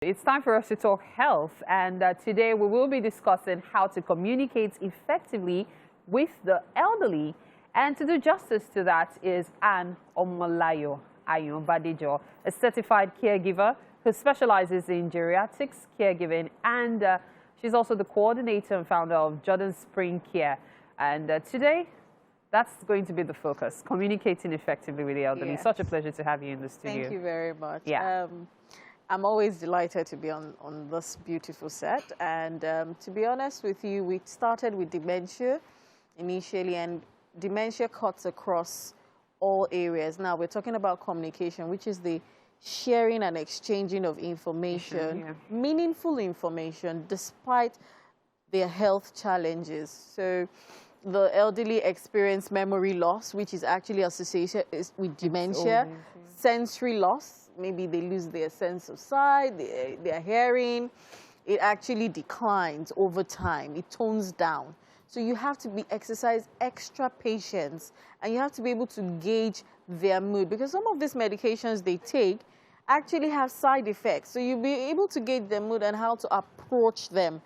It's time for us to talk health, and today we will be discussing how to communicate effectively with the elderly. And to do justice to that is Anne Omolayo Ayunbadejo, a certified caregiver who specializes in geriatrics caregiving, and she's also the coordinator and founder of Jordan Spring Care. And today, that's going to be the focus, communicating effectively with the elderly. Yes. Such a pleasure to have you in the studio. Thank you very much. Yeah. I'm always delighted to be on this beautiful set. And to be honest with you, we started with dementia initially, and dementia cuts across all areas. Now we're talking about communication, which is the sharing and exchanging of information, meaningful information, despite their health challenges. So the elderly experience memory loss, which is actually associated with dementia, sensory loss. Maybe they lose their sense of sight, their hearing. It actually declines over time. It tones down. So you have to exercise extra patience, and you have to be able to gauge their mood, because some of these medications they take actually have side effects. So you'll be able to gauge their mood and how to approach them.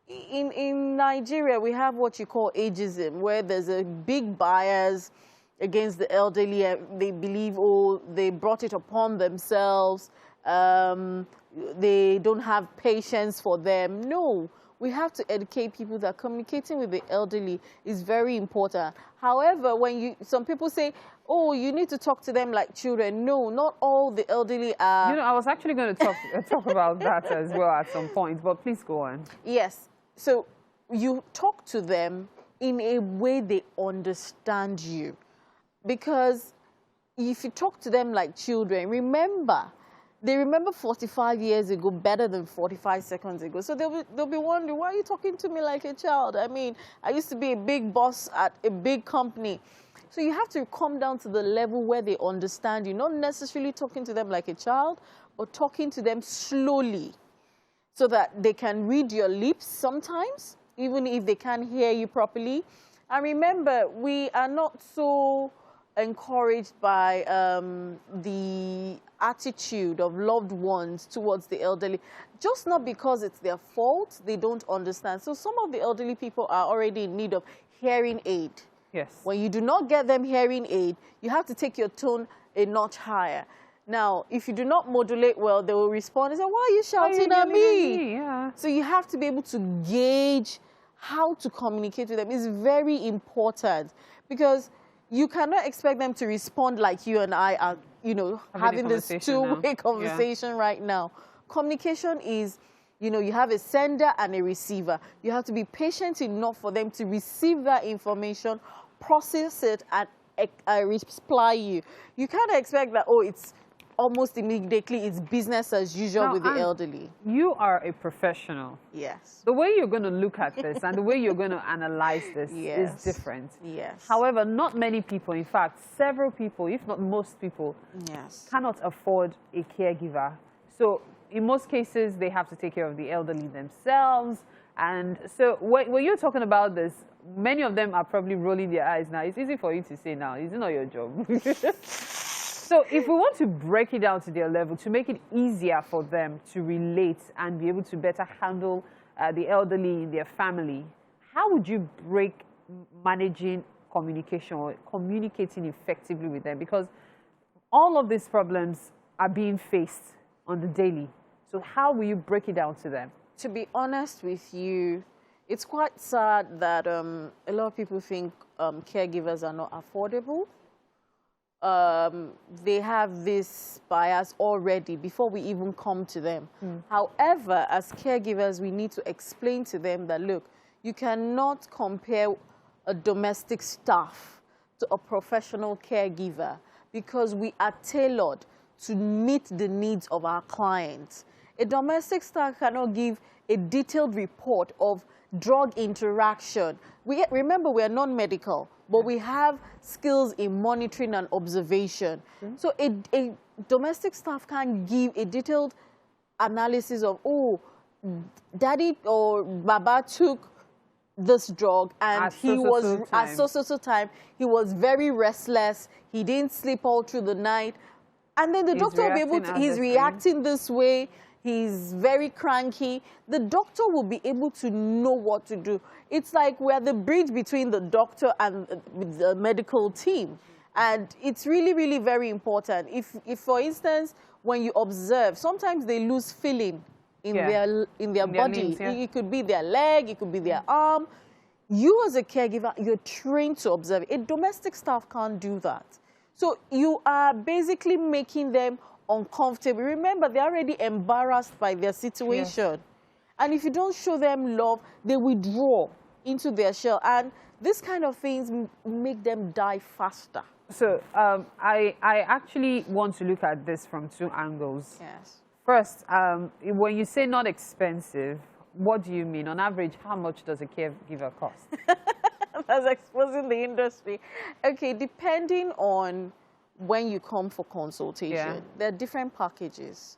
In Nigeria, we have what you call ageism, where there's a big bias against the elderly. They believe, oh, they brought it upon themselves. They don't have patience for them. No, we have to educate people that communicating with the elderly is very important. However, when some people say, oh, you need to talk to them like children. No, not all the elderly are. You know, I was actually going to talk about that as well at some point, but please go on. Yes. So you talk to them in a way they understand you. Because if you talk to them like children, they remember 45 years ago better than 45 seconds ago. So they'll be wondering, why are you talking to me like a child? I mean, I used to be a big boss at a big company. So you have to come down to the level where they understand you, not necessarily talking to them like a child, but talking to them slowly so that they can read your lips sometimes, even if they can't hear you properly. And remember, we are not so encouraged by the attitude of loved ones towards the elderly, just not because it's their fault, they don't understand. So some of the elderly people are already in need of hearing aid. Yes. When you do not get them hearing aid, you have to take your tone a notch higher. Now, if you do not modulate well, they will respond and say, why are you shouting at me? Yeah. So you have to be able to gauge how to communicate with them. It's very important, because you cannot expect them to respond like you and I are, you know, having this two-way conversation right now. Communication is, you know, you have a sender and a receiver. You have to be patient enough for them to receive that information, process it, and reply you. You can't expect that, oh, it's almost immediately, it's business as usual with the elderly. You are a professional. Yes. The way you're going to look at this and the way you're going to analyze this is different. Yes. However, not many people, in fact, several people, if not most people, cannot afford a caregiver. So in most cases, they have to take care of the elderly themselves. And so when you're talking about this, many of them are probably rolling their eyes now. It's easy for you to say now, it's not your job. So if we want to break it down to their level, to make it easier for them to relate and be able to better handle the elderly in their family, how would you break managing communication or communicating effectively with them? Because all of these problems are being faced on the daily. So how will you break it down to them? To be honest with you, it's quite sad that a lot of people think caregivers are not affordable. They have this bias already before we even come to them. However, as caregivers, we need to explain to them that, look, you cannot compare a domestic staff to a professional caregiver, because we are tailored to meet the needs of our clients. A domestic staff cannot give a detailed report of drug interaction. Remember, we are non-medical, but we have skills in monitoring and observation. So a domestic staff can give a detailed analysis of, oh, daddy or baba took this drug and he was at so time, he was very restless, he didn't sleep all through the night. And then the doctor will be able to, he's reacting this way, he's very cranky, the doctor will be able to know what to do. It's like we're the bridge between the doctor and the medical team. And it's really, really very important. If for instance, when you observe, sometimes they lose feeling in their body. Limbs, yeah. It could be their leg, it could be their arm. You as a caregiver, you're trained to observe. A domestic staff can't do that. So you are basically making them uncomfortable. Remember, they're already embarrassed by their situation. Yes. And if you don't show them love, they withdraw into their shell. And this kind of things make them die faster. So I actually want to look at this from two angles. Yes. First, when you say not expensive, what do you mean? On average, how much does a caregiver cost? That's exposing the industry. Okay, depending on when you come for consultation, there are different packages.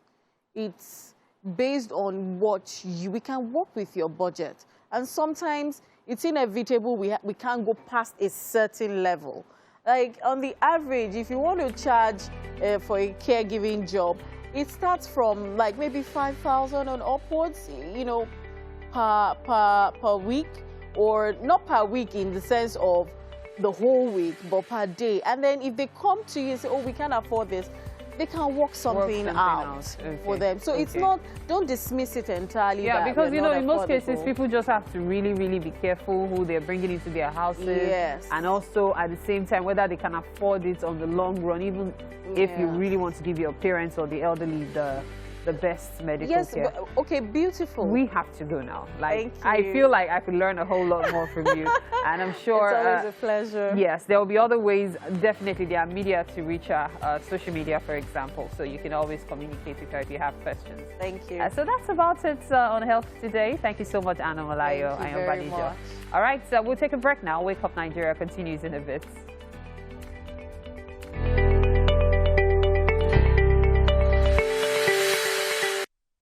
It's based on what we can work with your budget. And sometimes it's inevitable we can't go past a certain level. Like on the average, if you want to charge for a caregiving job, it starts from like maybe 5,000 and upwards, you know, per week, or not per week in the sense of the whole week, but per day. And then if they come to you and say, oh, we can't afford this, they can work something out for them. So it's not, don't dismiss it entirely. Yeah, because, you know, in most cases, people just have to really, really be careful who they're bringing into their houses. Yes. And also, at the same time, whether they can afford it on the long run, even if you really want to give your parents or the elderly the best medical care. Yes, okay, beautiful. We have to go now. Like, I feel like I could learn a whole lot more from you. And I'm sure... It's always a pleasure. Yes, there will be other ways. Definitely, there are media to reach her, social media, for example. So you can always communicate with her if you have questions. Thank you. So that's about it on Health Today. Thank you so much, Omolayo. Thank you very much. All right, so we'll take a break now. Wake Up Nigeria continues in a bit.